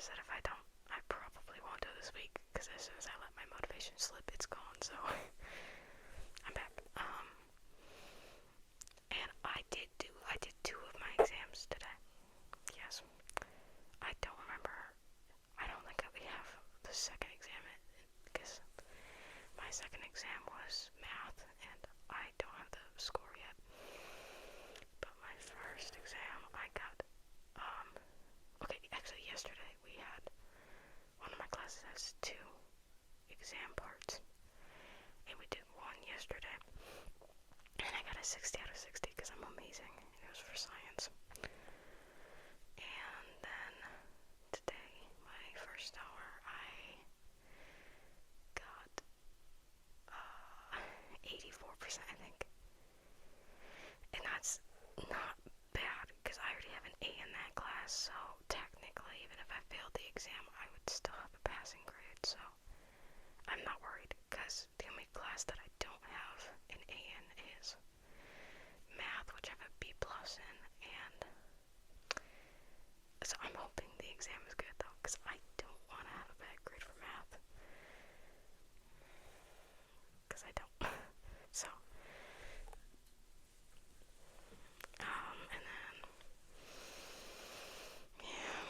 said if I don't, I probably won't do this week, because as soon as I let my motivation slip, it's gone, so I'm back. And I did two of my exams today. Yes. I don't remember, I don't think we have the second exam, because my second exam was math, and I don't have the score yet. But my first exam, I got, okay, actually yesterday we had, one of my classes has two exam parts, and we did one yesterday, and I got a 60 out of 60 because I'm amazing, and it was for science. And then today, my first hour, I got 84%, I think. And that's not bad, because I already have an A in that class, so technically, even if I failed the exam, I would still have a passing grade, so I'm not worried, because the only class that I don't have an A in is math, which I have a B plus in, and so I'm hoping the exam is good, though, because I don't want to have a bad grade for math, because I don't. So, and then, yeah,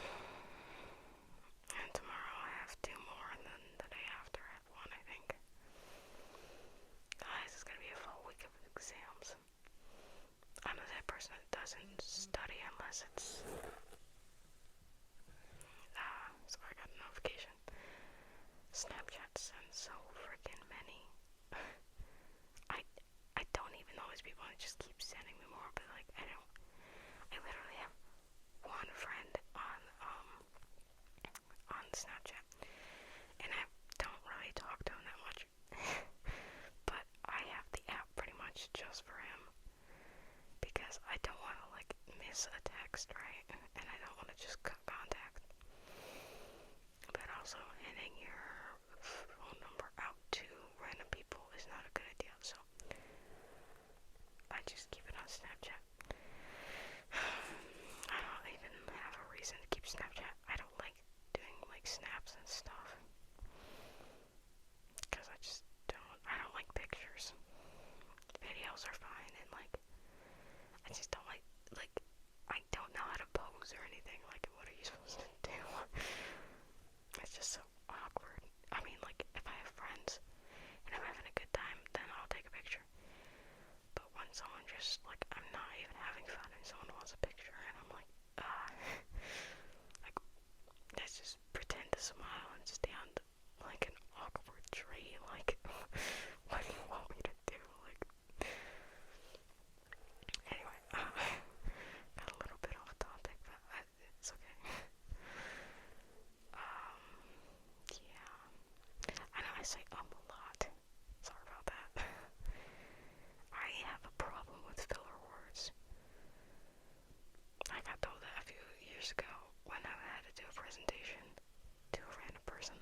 and tomorrow I have two more, and then the day after I have one, I think. Guys, it's gonna be a full week of exams. I'm the type of person that doesn't study unless it's, so I got a notification. Snapchat sends so freaking many. I don't even know these people, and it just keeps sending me more, but like, I literally have one friend on Snapchat, and I don't really talk to him that much, but I have the app pretty much just for him, because I don't want to like miss a text, right, and I don't want to just cut contact, but also handing your phone number out to random people is not a good idea, so I just keep it on Snapchat. I don't even have a reason to keep Snapchat. I don't like doing like snaps and stuff, because I don't like pictures. Videos are fine, and like, I just don't like, I don't know how to pose or anything. Like, what are you supposed to do? It's just so awkward. I mean, like, if I have friends and I'm having a good time, then I'll take a picture. But when someone just, like, I'm not even having fun and someone wants a picture, and I'm like, like, let's just pretend to smile and stand like an awkward tree. Like, what do you want me to do? Like, anyway, got a little bit off topic, but it's okay. Yeah. I know I say a lot. Sorry about that. I have a problem with filler words. I got told that a few years ago when I had to do a presentation to a random person.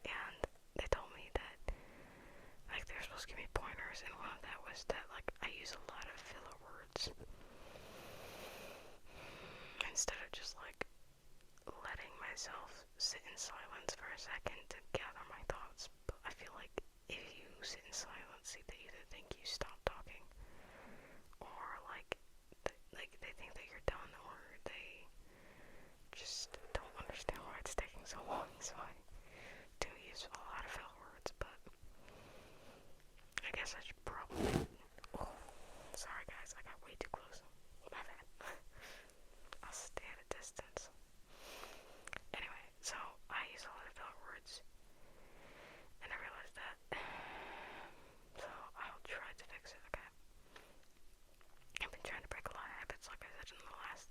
And they told me that, like, they're supposed to give me pointers, and one of that was that, like, I use a lot of filler words. Instead of just, like, letting myself sit in silence for a second to gather my thoughts. But I feel like if you sit in silence, they either think you stop talking, or like they think that you're done, or they just don't understand why it's taking so long. So I do use a lot of filler words, but I guess I should probably. Oh, sorry guys, I got way too close. My bad. I'll stay at a distance. Anyway, so I use a lot of filler words, and I realized that. So I'll try to fix it, okay? I've been trying to break a lot of habits, like I said in the last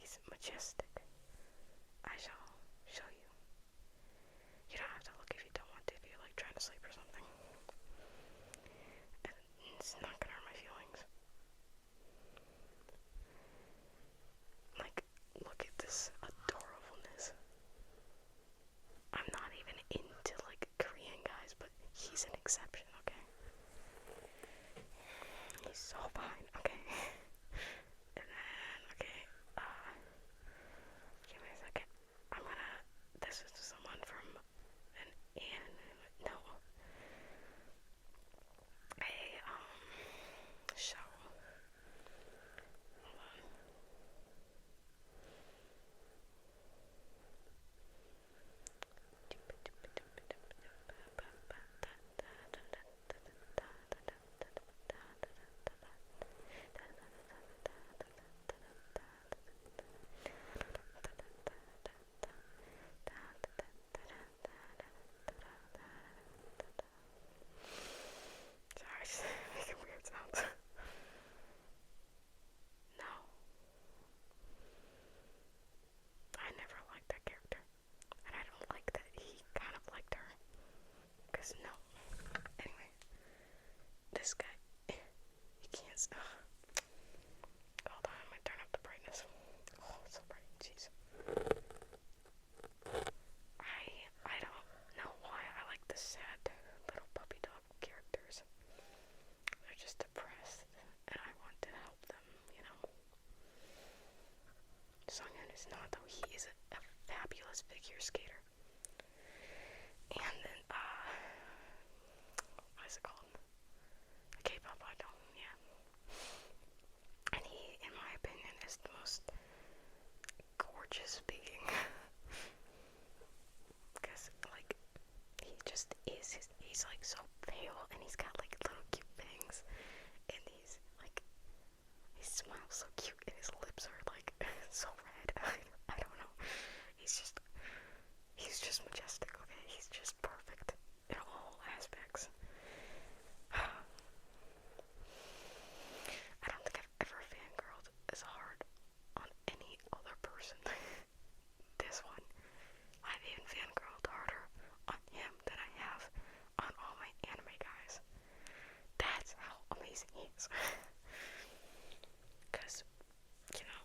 He's majestic. I shall show you. You don't have to look if you don't want to, if you're like trying to sleep or something. And it's not gonna hurt my feelings. Like, look at this adorableness. I'm not even into like Korean guys, but he's an exception, okay? He's so fine, okay? And then, okay, give me a second. This is someone from an no, a show. Hold on. Sorry, just making weird sounds. No. I never liked that character. And I don't like that he kind of liked her. Because, no. Anyway. This guy. He can't. Hold on, I might turn up the brightness. Oh, it's so bright. Jeez. I don't know why I like the sad little puppy dog characters. They're just depressed, and I want to help them, you know. Sunghyun is not, though. He is a fabulous figure skater. And then, what is it called? A K-pop idol, yeah. And he, in my opinion, is the most gorgeous being. Because, like, he just is. He's like so pale, and he's got like little cute bangs, and he's like, he smiles so cute, and his lips are like so red. I don't know. He's just majestic. Okay, he's just perfect in all aspects. I don't think I've ever fangirled as hard on any other person. This one, I've even fangirled harder on him than I have on all my anime guys. That's how amazing he is. Because, you know,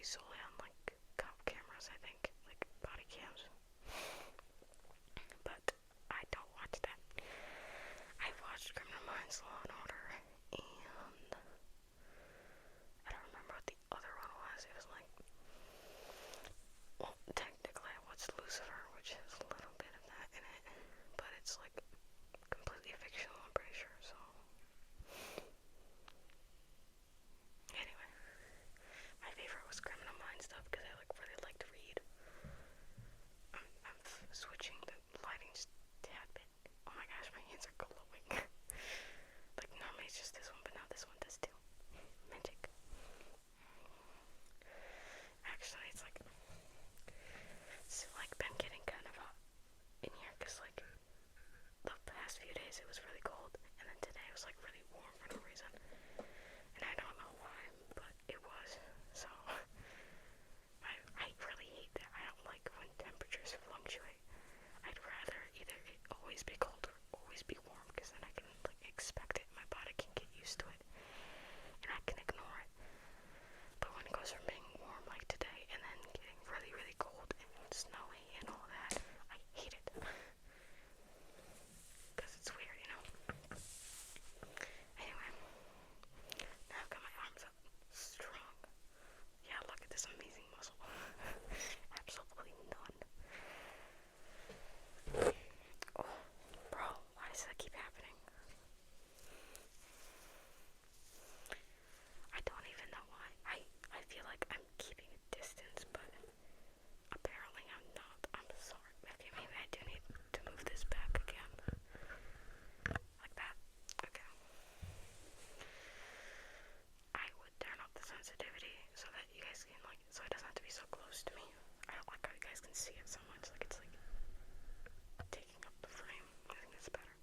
solely on like cop cameras, I think, like body cams. But I don't watch that. I watched Criminal Minds, Law and Order, and I don't remember what the other one was. It was like, well, technically I watched Lucifer, which has a little bit of that in it, but it's like completely fictional, I'm pretty sure, so. Anyway, my favorite was Criminal Minds stuff because I like really like to read. I'm switching the lighting just a tad bit. Oh my gosh, my hands are glowing. Like normally it's just this one, but now this one does too. Magic. Actually, it's like been getting kind of hot in here because like the past few days it was really cold, and then today it was like really warm for no reason, and I don't know why, but it was. So I really hate that. I don't like when temperatures fluctuate. I'd rather either it always be cold or always be warm, because then I can like expect it, my body can get used to it, and I can ignore it. But when it goes from being warm like today and then getting really, really cold and snowy and all that, I hate it. Because it's weird, you know? Anyway, now I've got my arms up. Strong. Yeah, look at this amazing muscle. Absolutely none. Oh, bro, why does that keep happening? I don't even know why. I feel like I'm keeping a distance, but apparently I'm not. I'm sorry. Okay, maybe I do need to move this back again. Like that. Okay. I would turn up the sensitivity so that you guys can like, so it doesn't have to be so close to me. I don't like how you guys can see it so much. Like it's like taking up the frame. I think that's better.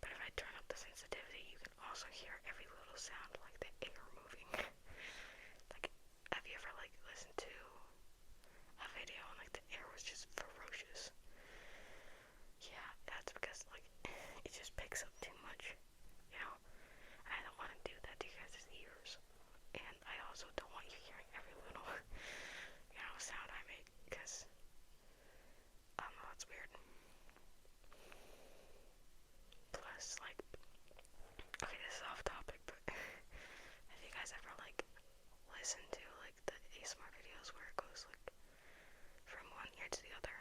But if I turn up the sensitivity, you can also hear every little sound, like the air moving. Like, have you ever like listened to a video and like the air was just ferocious? Yeah, that's because like it just picks up too much, you know? And I don't want to do that to you guys' ears. And I also don't want you hearing every little, you know, sound I make, because I don't know, it's weird. Plus, like, okay, this is off topic, but have you guys ever like listened to like the ASMR videos where it goes like from one ear to the other,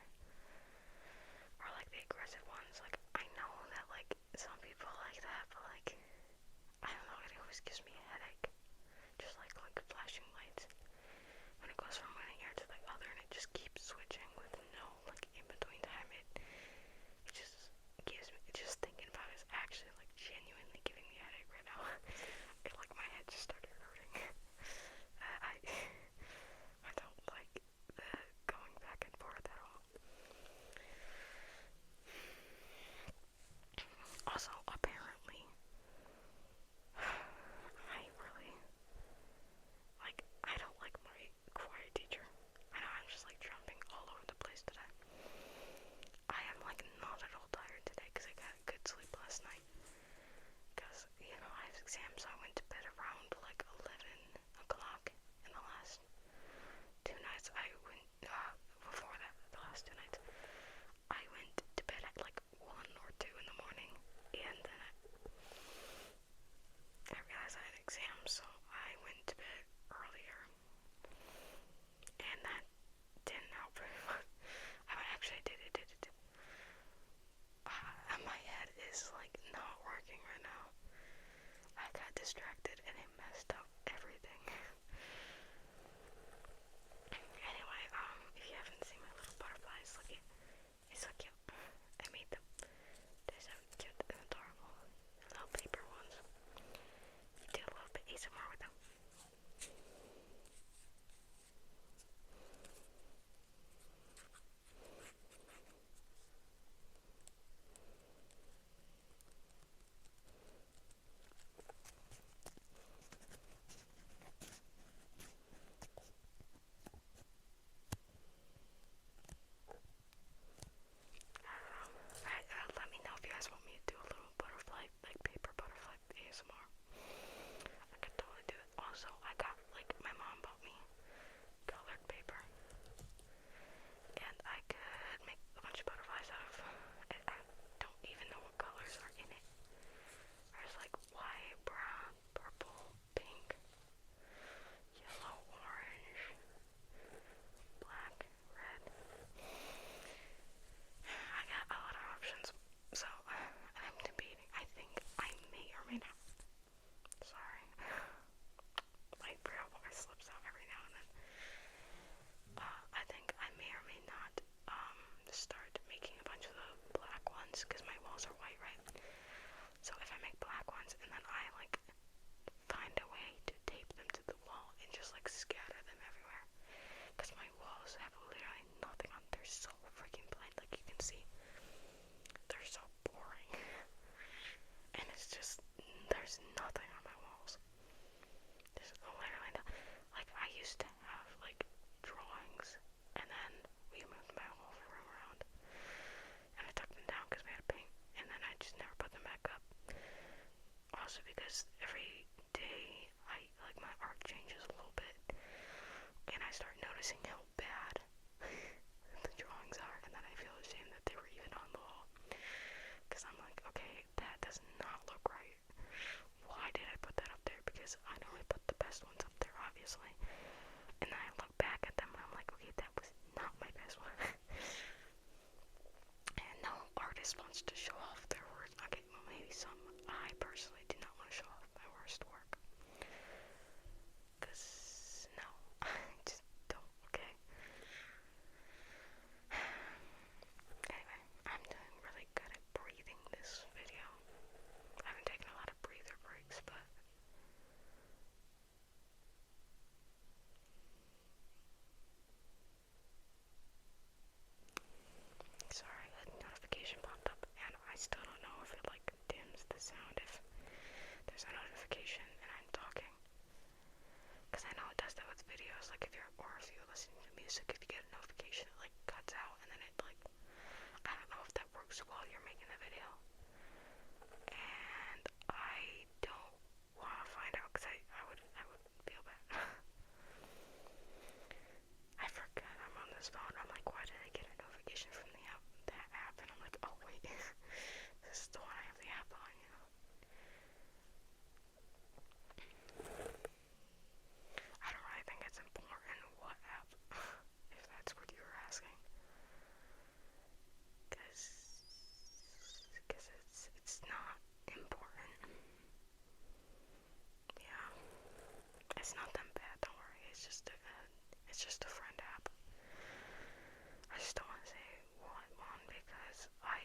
or like the aggressive ones? Like, I know that like some people like that, but like I don't know, it always gives me a headache. Just like flashing lights when it goes from one ear to the other, and it just keeps switching with no like in between time. It just gives me, just thinking about it is actually like genuinely giving me a headache right now. It like my head just started hurting. I don't like the going back and forth at all. Also, apparently, I really like, I don't like my choir teacher. I know I'm just like jumping all over the place today. I am like not at all tired today because I got good sleep last night. Because, you know, I have exams, so I went to bed around like 11 o'clock in the last 2 nights. I went, before that, the last 2 nights, I went to bed at like 1 or 2 in the morning, and then I realized I had exams, so I went to bed earlier, and that didn't help very much. I mean, actually, it did. My head is like not working right now. I got distracted and it messed up everything. Anyway, if you haven't seen my little butterflies, look at, it's so cute. I made them. They're so cute and adorable. Little paper ones. You do a little bit ASMR with them. ones, because my walls are white, right? So if I make black ones and then I like find a way to tape them to the wall and just like scatter them everywhere, because my walls have literally nothing on. They're so freaking plain, like you can see. They're so boring, and it's just there's nothing on my walls. There's literally no, like I used to have like drawings, and then we moved my whole room around, and I took them down because we had to paint, and then I just never put them back up. Also because every day I like my art changes a little bit, and I start noticing how bad the drawings are, and then I feel ashamed that they were even on the wall, because I'm like, okay, that does not look right. Why did I put that up there? Because I know I put the best ones up there, obviously. And then I look back at them and I'm like, okay, that was not my best one. And no artist wants to show off their work. Okay, well maybe some. I personally do not want to show off my worst work. Because, no, I just don't, okay? Anyway, I'm doing really good at breathing this video. I haven't taken a lot of breather breaks, but sorry, a notification popped up, and I still don't know if it like dims the sound if there's a notification and I'm talking. Because I know it does that with videos, like if you're listening to music, if you get a notification, it like cuts out, and then it like, I don't know if that works while you're making the video. And I don't want to find out, because I would feel bad. I forgot I'm on this phone. I'm like, why did I get a notification from that app? And I'm like, oh wait, this is the one I have the app on, you know. I don't really think it's important what app, if that's what you were asking. Because it's not important. Yeah. It's not that bad, don't worry. It's just a friend app. I just don't want to say what one because I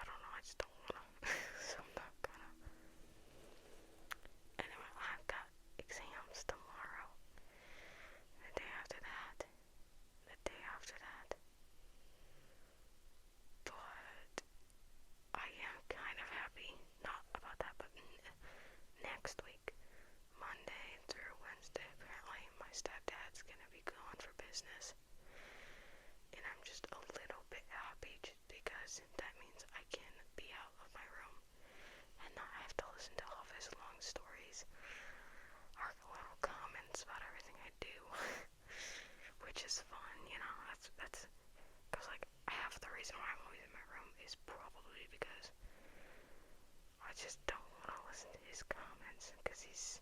don't know, I just don't wanna. So I'm not gonna. Anyway, I've got exams tomorrow. The day after that. The day after that. But I am kind of happy. Not about that, but next week. Monday through Wednesday, apparently my stepdad's gonna be gone for business, and I'm just a little bit happy just because that means I can be out of my room and not have to listen to all of his long stories or little comments about everything I do, which is fun, you know. That's because like half the reason why I'm always in my room is probably because I just don't want to listen to his comments, because he's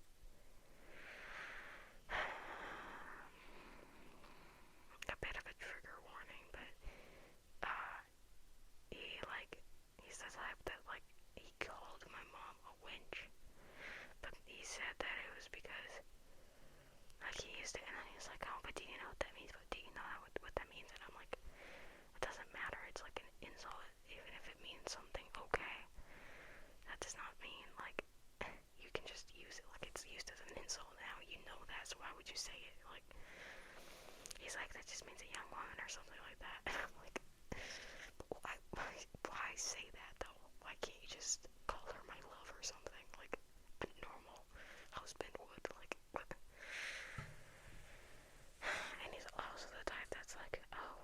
a bit of a trigger warning, but he's the type that like he called my mom a wench, but he said that it was because like he used it, and then he was like, oh, but do you know what that means? But do you know what that means? And I'm like, it doesn't matter. It's like an insult, even if it means something okay. That does not mean like you can just use it like it's used as an insult now. You know that, so why would you say it? Like, he's like, that just means a young woman or something like that. And I'm like, why say that though? Why can't you just call her my love or something? Like a normal husband would. Like, what? And he's also the type that's like, oh,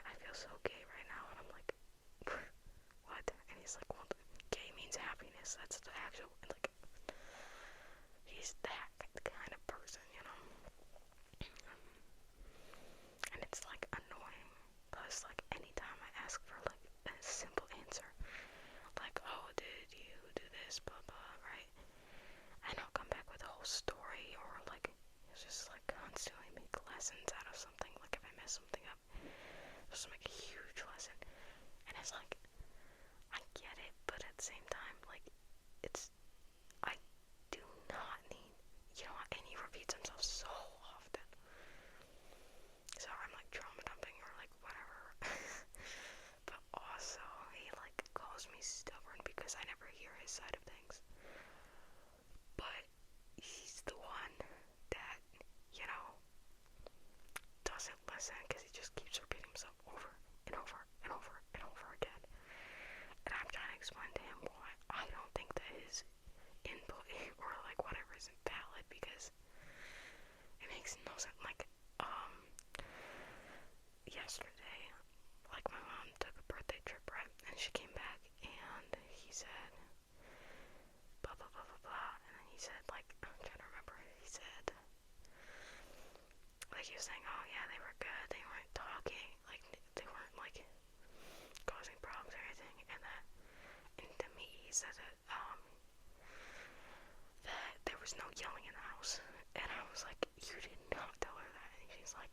I feel so gay right now. And I'm like, what? And he's like, well, gay means happiness. That's the actual, like, he's that kind of person, you know? And it's like annoying. Plus, like, anytime I ask for like a simple answer, like, oh, did you do this, blah blah, right? And I'll come back with a whole story, or like, it's just like constantly make lessons out of something. Like if I mess something up, just make a huge lesson. And it's like, I get it, but at the same time, like, I do not need, you know, and he repeats himself so often. So I'm like trauma dumping or like whatever. But also, he makes no sense. Like, yesterday, like, my mom took a birthday trip, right? And she came back, and he said, blah, blah, blah, blah, blah. And then he said, like, I'm trying to remember. He said, like, he was saying, oh, yeah, they were good. They weren't talking. Like, they weren't, like, causing problems or anything. And to me, he said that there was no yelling in the house. And I was like, you did not tell her that. And she's like,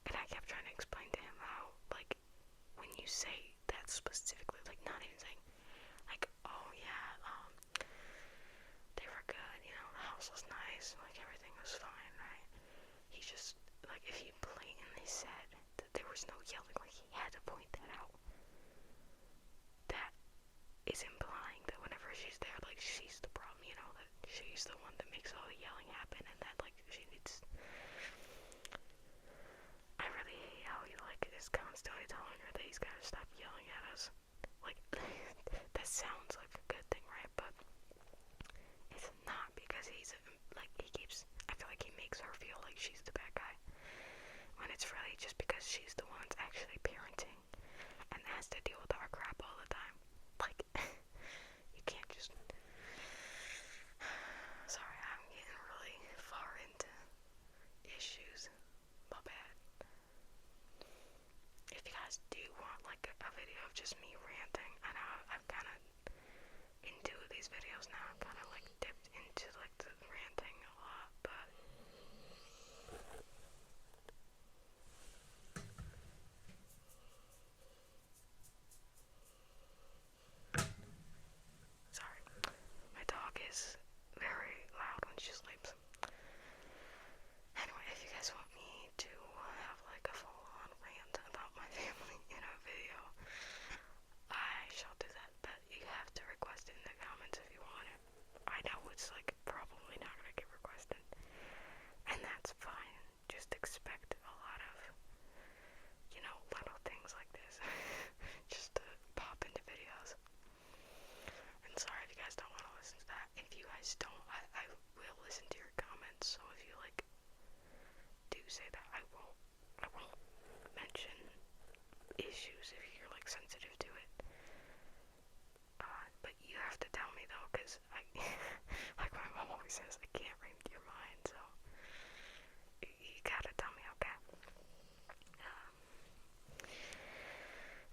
and I kept trying to explain to him how, like, when you say that specifically, like, not even saying, like, oh yeah, they were good, you know, the house was nice, like, everything was fine, right? He just, like, if he blatantly said that there was no yelling, like, he had to point that out. That is implying that whenever she's there, like, she's the problem, you know, that she's the one that makes all the yelling happen, and that, like, she needs... I really hate how he, like, is constantly telling her that he's gotta stop yelling at us. Like, that sounds like a good thing, right? But it's not, because he's, like, I feel like he makes her feel like she's the bad guy, when it's really just because she's the one that's actually parenting, and has to deal with our crap all the time. Like, you can't just... Sorry, I'm getting really far into issues. My bad. If you guys do want, like, a video of just me ranting, I know I've kind of into these videos now. I've kind of, like, dipped into, like, the ranting a lot, but... Sorry. My dog is very loud when she sleeps. Anyway, if you guys want me to have, like, a full-on rant about my family in a video, I shall do that, but you have to request it in the comments if you want it. I know it's, like, probably not gonna get requested, and that's fine. Just expect a lot of, you know, little things like this, just to pop into videos. And sorry if you guys don't want to listen to that. If you guys don't, I will listen to your comments, so if you, like, do say that, I won't mention issues if you're, like, sensitive to it. But you have to tell me though, because like my mom always says, I can't read your mind, so you gotta tell me, okay?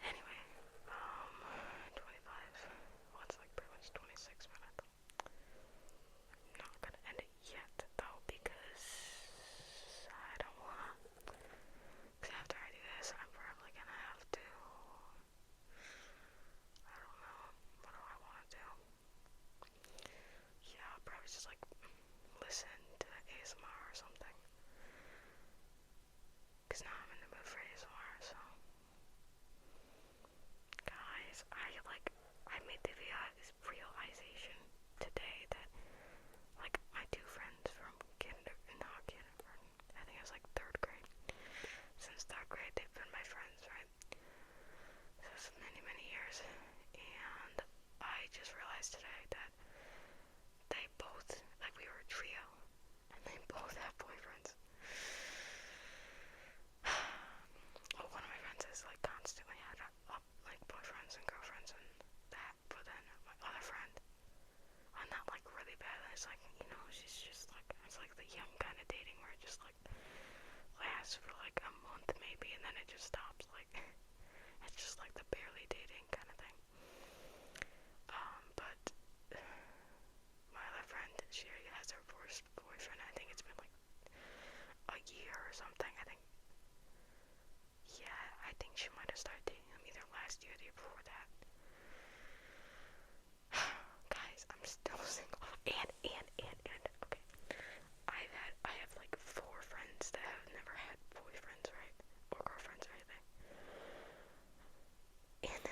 Anyway, 25, well, it's like pretty much 26 minutes. I'm not gonna end it yet though, because I don't wanna, because after I do this, I'm probably gonna have to, I don't know, what do I wanna do? Yeah, I'll probably just, like, listen to ASMR or something. Because now I'm in the mood for ASMR, so. Guys, I made the realization today that, like, my two friends from not kindergarten, I think it was, like, 3rd grade. Since 3rd grade, they've been my friends, right? This is many, many years. And I just realized today that they both, like, we were a trio, and they both have boyfriends. Well, one of my friends has, like, constantly had, like, boyfriends and girlfriends and that, but then my other friend, I'm not, like, really bad, it's like, you know, she's just, like, it's like the young kind of dating where it just, like, lasts for, like, a month maybe, and then it just stops, like, it's just, like, the barely dating kind of thing. But my other friend, she has her first boyfriend. I think it's been, like, a year or something. I think she might have started dating him either last year or the year before that. Guys, I'm still single. And, okay. I have, like, 4 friends that have never had boyfriends, right? Or girlfriends or anything. And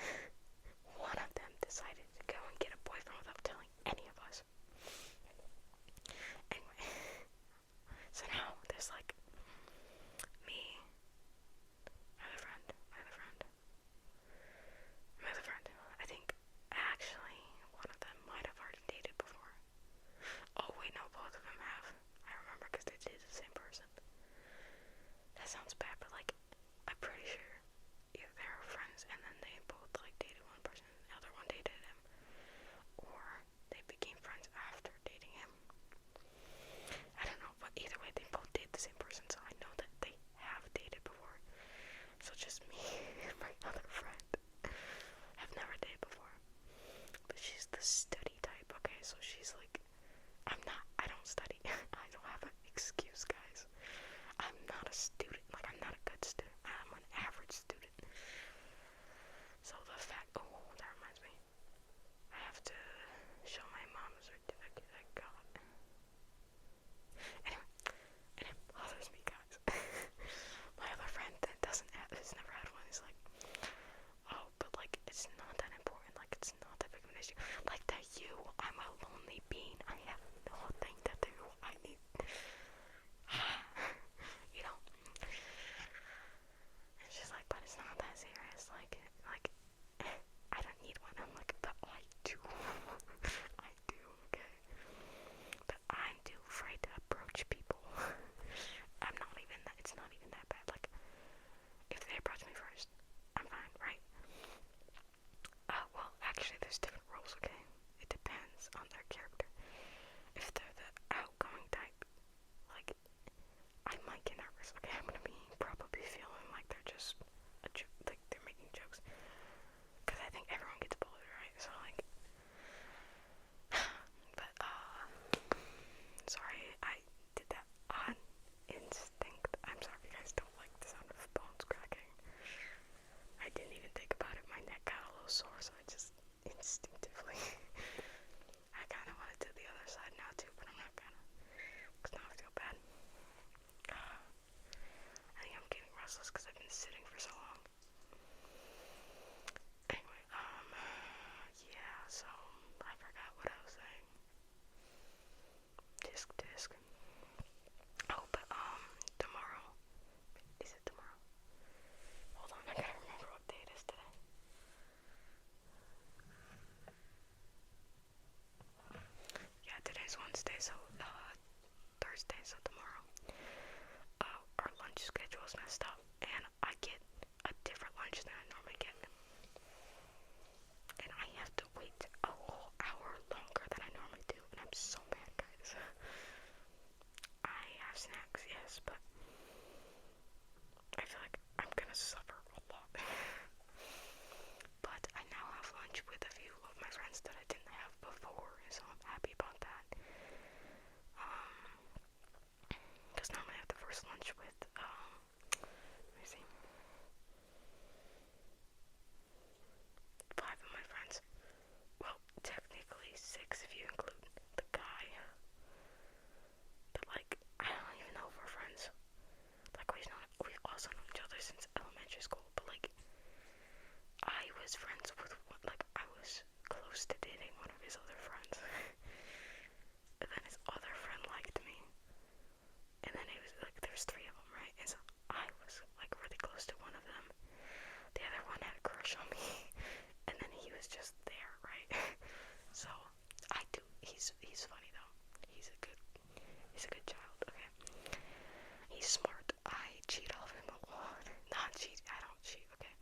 He's a good child, okay? He's smart. I cheat off him a lot. Not cheat, I don't cheat, okay?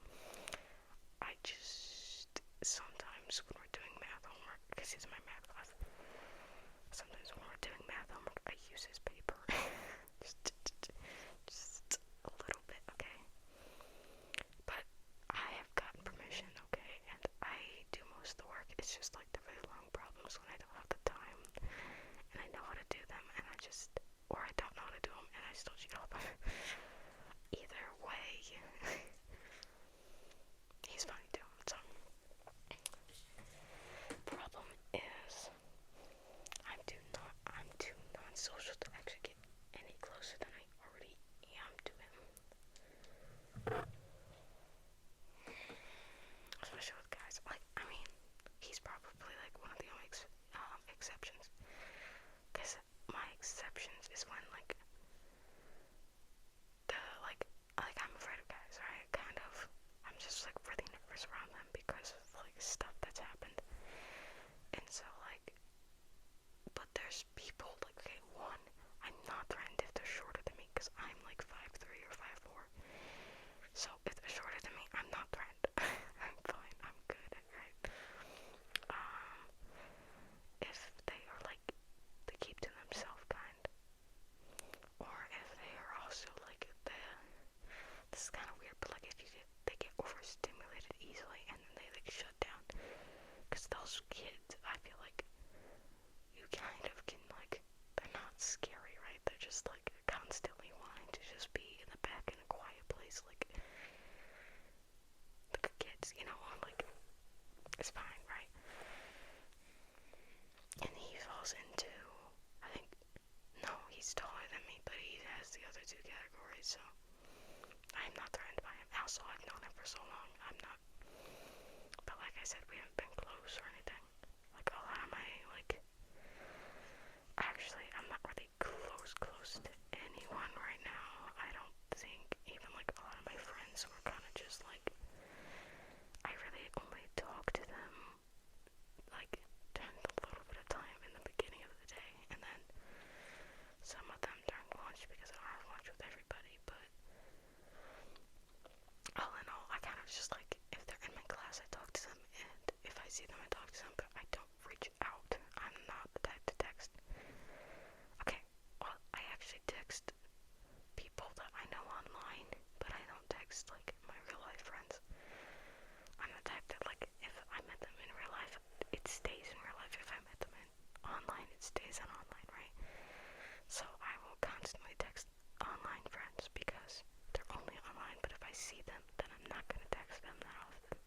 I just, sometimes when we're doing math homework, because he's in my math class, sometimes when we're doing math homework, I use his paper. just a little bit, okay? But I have gotten permission, okay? And I do most of the work. It's just like the really long problems when I don't have the time and I know how to do them and I just, or I don't know how to do them and I still cheat off. Either way, he's funny too. So, problem is, I'm too non-social to actually get any closer than I already am to him. Especially with guys. Like, I mean, he's probably like one of the only exceptions. Because my exceptions is when like I'm afraid of guys, right? Kind of. I'm just like really nervous around them because of like stuff that's happened. And so like, but there's people like, okay, one, I'm not threatened if they're shorter than me because I'm like 5'3" or 5'4". So if they're shorter than me, I'm not threatened. I'm fine. I'm good, right? If they are like, they keep to themselves kind, or if they are also like this is kind of weird, but like if they get overstimulated easily and then they like shut down, because those kids, I feel like you kind of can like, they're not scary, right? They're just like constantly wanting to just be in the back in a quiet place, like kids, you know, like it's fine, right? And he falls into, I think, no, he's taller than me, but he has the other two categories, so I'm not threatened by him. Also, I've known him for so long, I'm not, but like I said, we haven't been close or anything. Like, a lot of my, like, actually, I'm not really close to anyone right now. I don't think, even like a lot of my friends were kind of just like, I really only talk to them like during a little bit of time in the beginning of the day, and then some of them during lunch because I don't have lunch with everybody. But all in all, I kind of just like, if they're in my class, I talk to them, and if I see them, I talk to them, but I don't reach out. I'm not the type to text. Okay, well, I actually text people that I know online, but I don't text like my real life friends. I'm the type that, like, if I met them in real life, it stays in real life. If I met them in online, it stays in online, right? So I will constantly text online friends because they're only online, but if I see them, then I'm not gonna text them that often.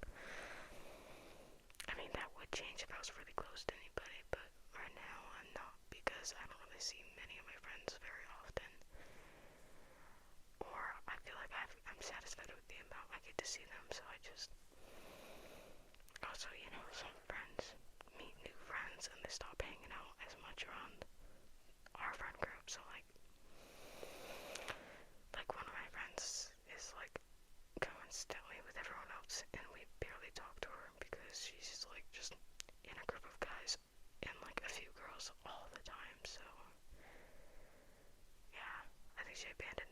I mean, that would change if I was really close to anybody, but right now I'm not, because I don't really see many of my friends very often. Or I feel like I'm satisfied with the amount I get to see them, so I just, also, you know, some friends meet new friends and they stop hanging out as much around our friend group, so like one of my friends is like constantly with everyone else and we barely talk to her because she's like just in a group of guys and like a few girls all the time, so yeah, I think she abandoned